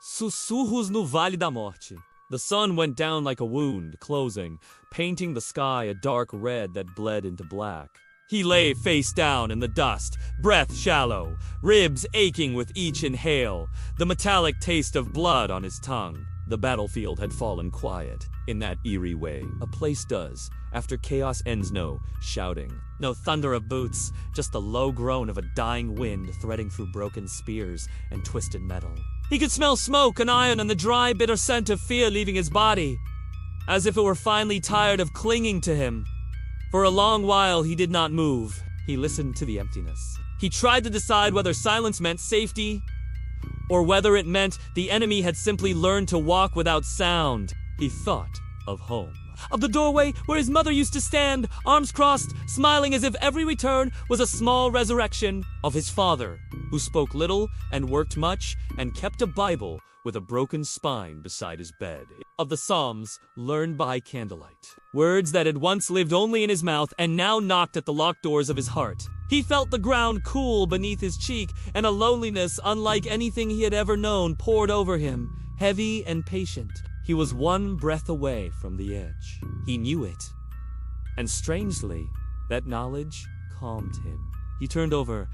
Sussurros no Vale da Morte. The sun went down like a wound, closing, painting the sky a dark red that bled into black. He lay face down in the dust, breath shallow, ribs aching with each inhale, the metallic taste of blood on his tongue. The battlefield had fallen quiet, in that eerie way a place does, after chaos ends. No shouting, no thunder of boots, just the low groan of a dying wind threading through broken spears and twisted metal. He could smell smoke and iron and the dry, bitter scent of fear leaving his body, as if it were finally tired of clinging to him. For a long while he did not move. He listened to the emptiness. He tried to decide whether silence meant safety, or whether it meant the enemy had simply learned to walk without sound. He thought of home, of the doorway where his mother used to stand, arms crossed, smiling as if every return was a small resurrection, of his father, who spoke little and worked much and kept a Bible with a broken spine beside his bed, of the Psalms learned by candlelight, words that had once lived only in his mouth and now knocked at the locked doors of his heart. He felt the ground cool beneath his cheek, and a loneliness unlike anything he had ever known poured over him, heavy and patient. He was one breath away from the edge. He knew it. And strangely, that knowledge calmed him. He turned over,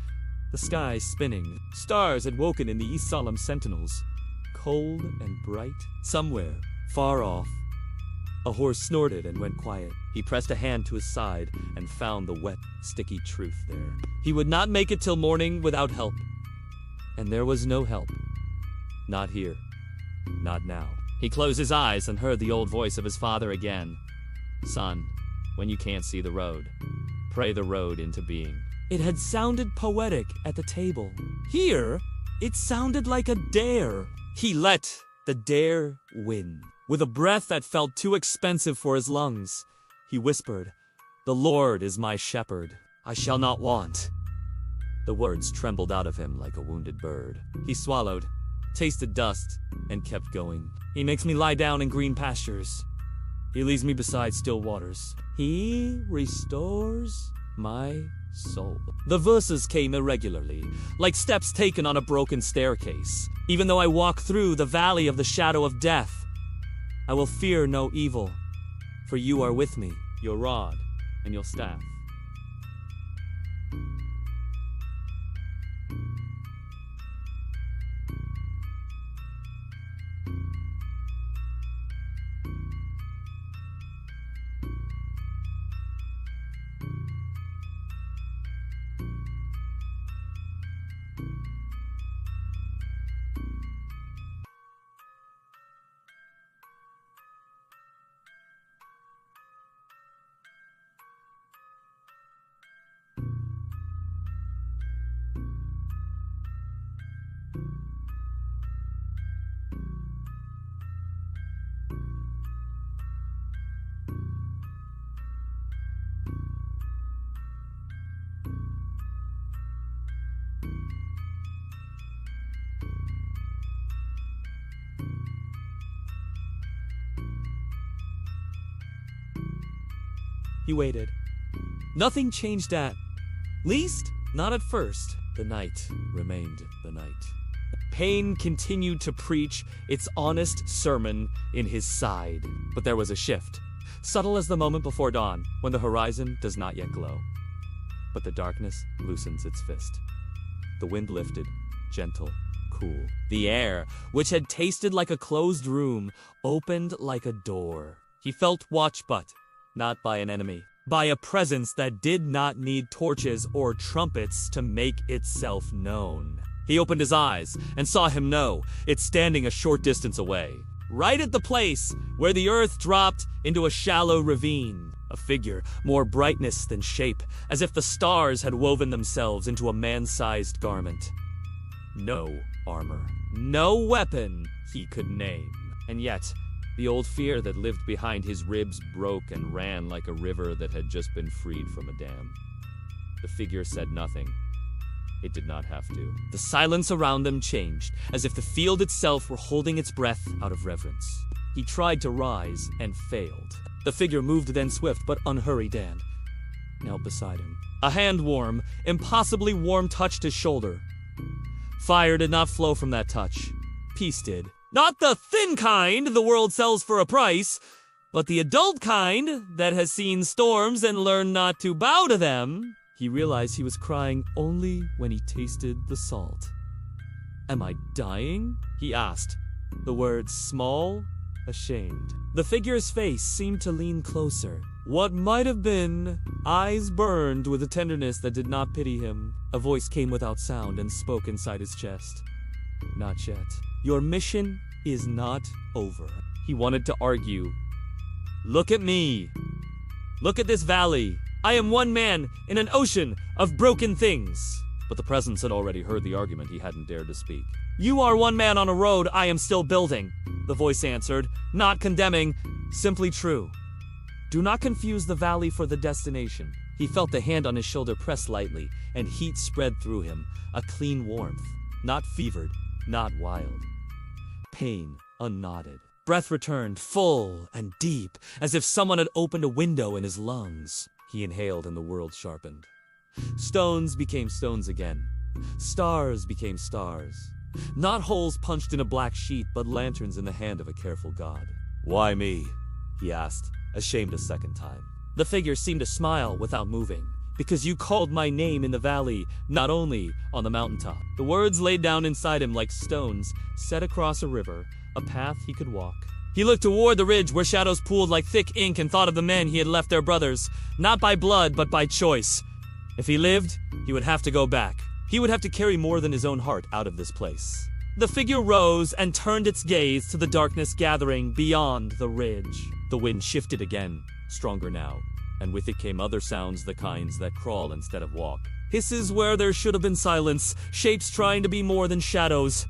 the sky spinning. Stars had woken in the East Solemn sentinels, cold and bright. Somewhere, far off, a horse snorted and went quiet. He pressed a hand to his side and found the wet, sticky truth there. He would not make it till morning without help. And there was no help. Not here. Not now. He closed his eyes and heard the old voice of his father again. Son, when you can't see the road, pray the road into being. It had sounded poetic at the table. Here, it sounded like a dare. He let the dare win. With a breath that felt too expensive for his lungs, he whispered, "The Lord is my shepherd. I shall not want." The words trembled out of him like a wounded bird. He swallowed, tasted dust, and kept going. He makes me lie down in green pastures. He leads me beside still waters. He restores my soul. The verses came irregularly, like steps taken on a broken staircase. Even though I walk through the valley of the shadow of death, I will fear no evil, for you are with me, your rod and your staff. He waited. Nothing changed at least, not at first. The night remained the night. Pain continued to preach its honest sermon in his side. But there was a shift, subtle as the moment before dawn, when the horizon does not yet glow. But the darkness loosens its fist. The wind lifted, gentle, cool. The air, which had tasted like a closed room, opened like a door. He felt watched, but not by an enemy, by a presence that did not need torches or trumpets to make itself known. He opened his eyes and saw him know, it standing a short distance away, right at the place where the earth dropped into a shallow ravine. A figure, more brightness than shape, as if the stars had woven themselves into a man-sized garment. No armor, no weapon he could name, and yet the old fear that lived behind his ribs broke and ran like a river that had just been freed from a dam. The figure said nothing. It did not have to. The silence around them changed, as if the field itself were holding its breath out of reverence. He tried to rise and failed. The figure moved then swift but unhurried and knelt beside him. A hand-warm, impossibly warm touched his shoulder. Fire did not flow from that touch. piece did. Not the thin kind the world sells for a price, but the adult kind that has seen storms and learned not to bow to them. He realized he was crying only when he tasted the salt. Am I dying? He asked, the words small, ashamed. The figure's face seemed to lean closer. What might have been, eyes burned with a tenderness that did not pity him. A voice came without sound and spoke inside his chest. Not yet. Your mission is not over. He wanted to argue. Look at me. Look at this valley. I am one man in an ocean of broken things. But the presence had already heard the argument. He hadn't dared to speak. You are one man on a road I am still building, the voice answered, not condemning, simply true. Do not confuse the valley for the destination. He felt the hand on his shoulder press lightly, and heat spread through him, a clean warmth, not fevered, not wild. Pain unknotted. Breath returned, full and deep, as if someone had opened a window in his lungs. He inhaled and the world sharpened. Stones became stones again. Stars became stars. Not holes punched in a black sheet, but lanterns in the hand of a careful god. Why me? He asked, ashamed a second time. The figure seemed to smile without moving. Because you called my name in the valley, not only on the mountaintop. The words laid down inside him like stones, set across a river, a path he could walk. He looked toward the ridge where shadows pooled like thick ink and thought of the men he had left their brothers, not by blood, but by choice. If he lived, he would have to go back. He would have to carry more than his own heart out of this place. The figure rose and turned its gaze to the darkness gathering beyond the ridge. The wind shifted again, stronger now, and with it came other sounds, the kinds that crawl instead of walk. Hisses where there should have been silence, shapes trying to be more than shadows.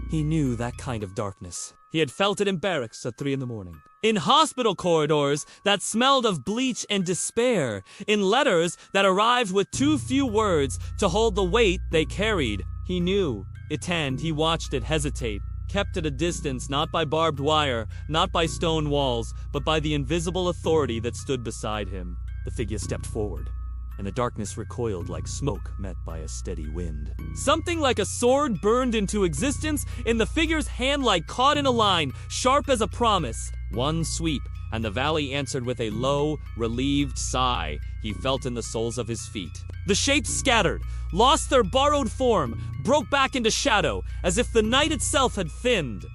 He knew that kind of darkness. He had felt it in barracks at 3 a.m. In hospital corridors that smelled of bleach and despair. In letters that arrived with too few words to hold the weight they carried. He knew it, and he watched it hesitate, kept at a distance, not by barbed wire, not by stone walls, but by the invisible authority that stood beside him. The figure stepped forward, and the darkness recoiled like smoke met by a steady wind. Something like a sword burned into existence in the figure's hand, like caught in a line, sharp as a promise. One sweep, and the valley answered with a low, relieved sigh he felt in the soles of his feet. The shapes scattered, lost their borrowed form, broke back into shadow, as if the night itself had thinned.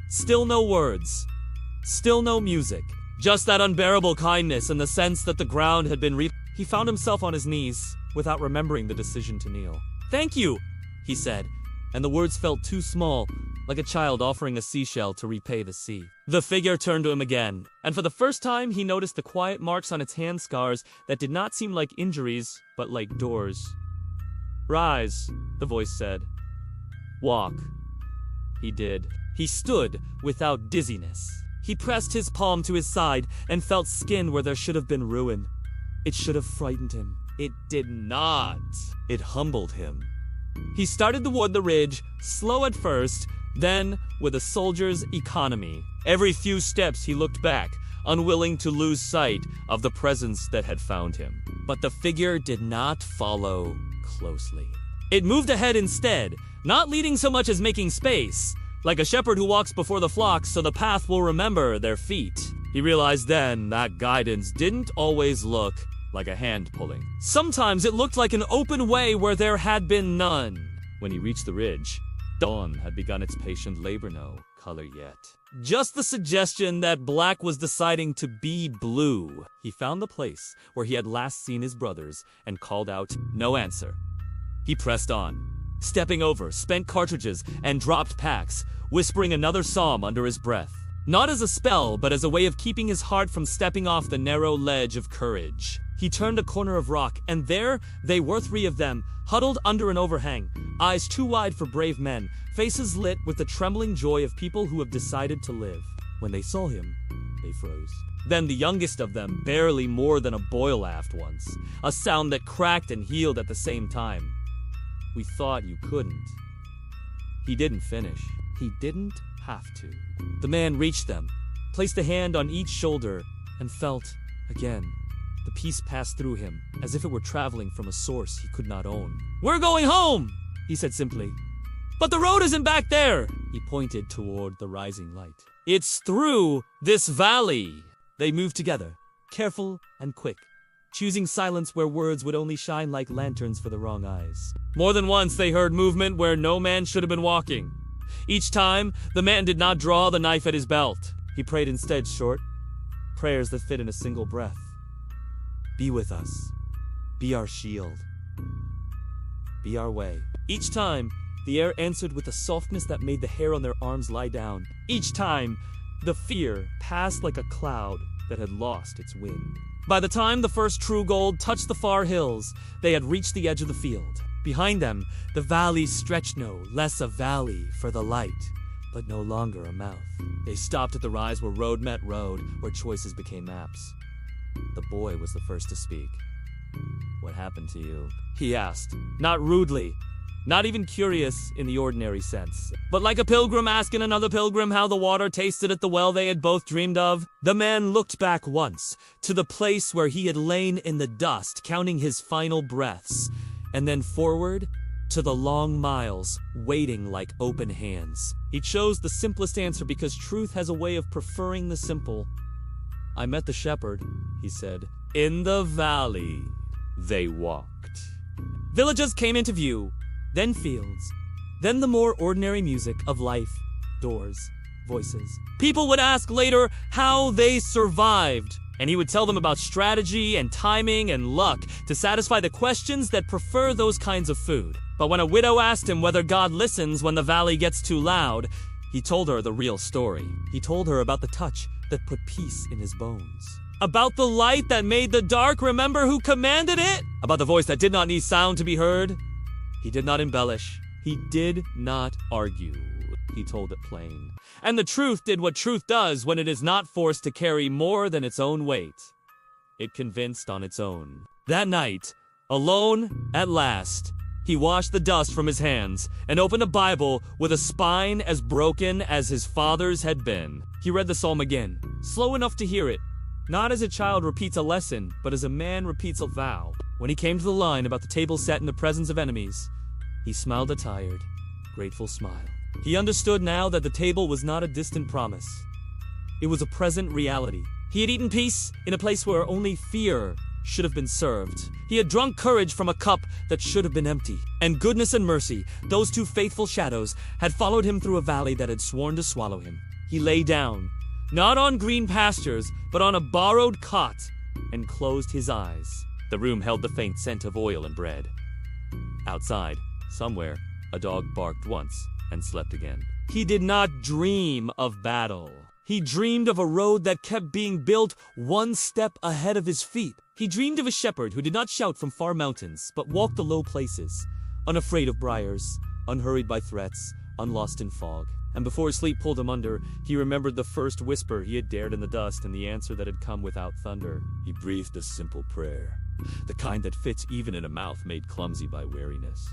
Still no words, still no music, just that unbearable kindness and the sense that the ground had been He found himself on his knees, without remembering the decision to kneel. Thank you, he said, and the words felt too small, like a child offering a seashell to repay the sea. The figure turned to him again, and for the first time he noticed the quiet marks on its hand scars that did not seem like injuries, but like doors. Rise, the voice said. Walk. He did. He stood without dizziness. He pressed his palm to his side and felt skin where there should have been ruin. It should have frightened him. It did not. It humbled him. He started toward the ridge, slow at first, then with a soldier's economy. Every few steps he looked back, unwilling to lose sight of the presence that had found him. But the figure did not follow closely. It moved ahead instead, not leading so much as making space, like a shepherd who walks before the flock so the path will remember their feet. He realized then that guidance didn't always look like a hand pulling. Sometimes it looked like an open way where there had been none. When he reached the ridge, dawn had begun its patient labor, no color yet. Just the suggestion that black was deciding to be blue. He found the place where he had last seen his brothers and called out, no answer. He pressed on, stepping over spent cartridges and dropped packs, whispering another psalm under his breath. Not as a spell, but as a way of keeping his heart from stepping off the narrow ledge of courage. He turned a corner of rock, and there they were, 3 of them, huddled under an overhang, eyes too wide for brave men, faces lit with the trembling joy of people who have decided to live. When they saw him, they froze. Then the youngest of them, barely more than a boy, laughed once, a sound that cracked and healed at the same time. We thought you couldn't. He didn't finish. He didn't have to. The man reached them, placed a hand on each shoulder, and felt, again, the peace pass through him, as if it were traveling from a source he could not own. We're going home, he said simply. But the road isn't back there! He pointed toward the rising light. It's through this valley! They moved together, careful and quick, choosing silence where words would only shine like lanterns for the wrong eyes. More than once they heard movement where no man should have been walking. Each time, the man did not draw the knife at his belt. He prayed instead short prayers that fit in a single breath. Be with us. Be our shield. Be our way. Each time, the air answered with a softness that made the hair on their arms lie down. Each time, the fear passed like a cloud that had lost its wind. By the time the first true gold touched the far hills, they had reached the edge of the field. Behind them, the valley stretched no less a valley for the light, but no longer a mouth. They stopped at the rise where road met road, where choices became maps. The boy was the first to speak. What happened to you? He asked, not rudely, not even curious in the ordinary sense, but like a pilgrim asking another pilgrim how the water tasted at the well they had both dreamed of. The man looked back once to the place where he had lain in the dust, counting his final breaths, and then forward to the long miles, waiting like open hands. He chose the simplest answer because truth has a way of preferring the simple. I met the shepherd, he said. In the valley, they walked. Villages came into view, then fields, then the more ordinary music of life, doors, voices. People would ask later how they survived, and he would tell them about strategy and timing and luck to satisfy the questions that prefer those kinds of food. But when a widow asked him whether God listens when the valley gets too loud, he told her the real story. He told her about the touch that put peace in his bones. About the light that made the dark remember who commanded it? About the voice that did not need sound to be heard? He did not embellish. He did not argue. He told it plain. And the truth did what truth does when it is not forced to carry more than its own weight. It convinced on its own. That night, alone at last, he washed the dust from his hands and opened a Bible with a spine as broken as his father's had been. He read the psalm again, slow enough to hear it, not as a child repeats a lesson, but as a man repeats a vow. When he came to the line about the table set in the presence of enemies, he smiled a tired, grateful smile. He understood now that the table was not a distant promise. It was a present reality. He had eaten peace in a place where only fear should have been served. He had drunk courage from a cup that should have been empty. And goodness and mercy, those two faithful shadows, had followed him through a valley that had sworn to swallow him. He lay down, not on green pastures, but on a borrowed cot, and closed his eyes. The room held the faint scent of oil and bread. Outside, somewhere, a dog barked once and slept again. He did not dream of battle. He dreamed of a road that kept being built one step ahead of his feet. He dreamed of a shepherd who did not shout from far mountains, but walked the low places, unafraid of briars, unhurried by threats, unlost in fog. And before sleep pulled him under, he remembered the first whisper he had dared in the dust and the answer that had come without thunder. He breathed a simple prayer, the kind that fits even in a mouth made clumsy by weariness.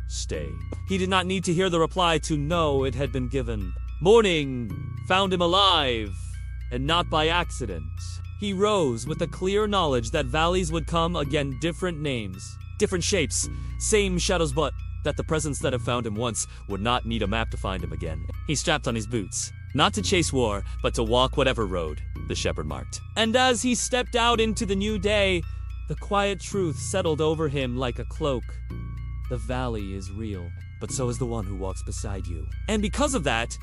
Stay. He did not need to hear the reply to know it had been given. Morning found him alive, and not by accident. He rose with a clear knowledge that valleys would come again different names, different shapes, same shadows, but that the presence that had found him once would not need a map to find him again. He strapped on his boots, not to chase war, but to walk whatever road the shepherd marked. And as he stepped out into the new day, the quiet truth settled over him like a cloak. The valley is real, but so is the one who walks beside you. And because of that,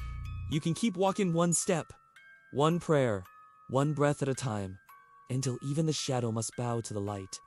you can keep walking one step, one prayer, one breath at a time, until even the shadow must bow to the light.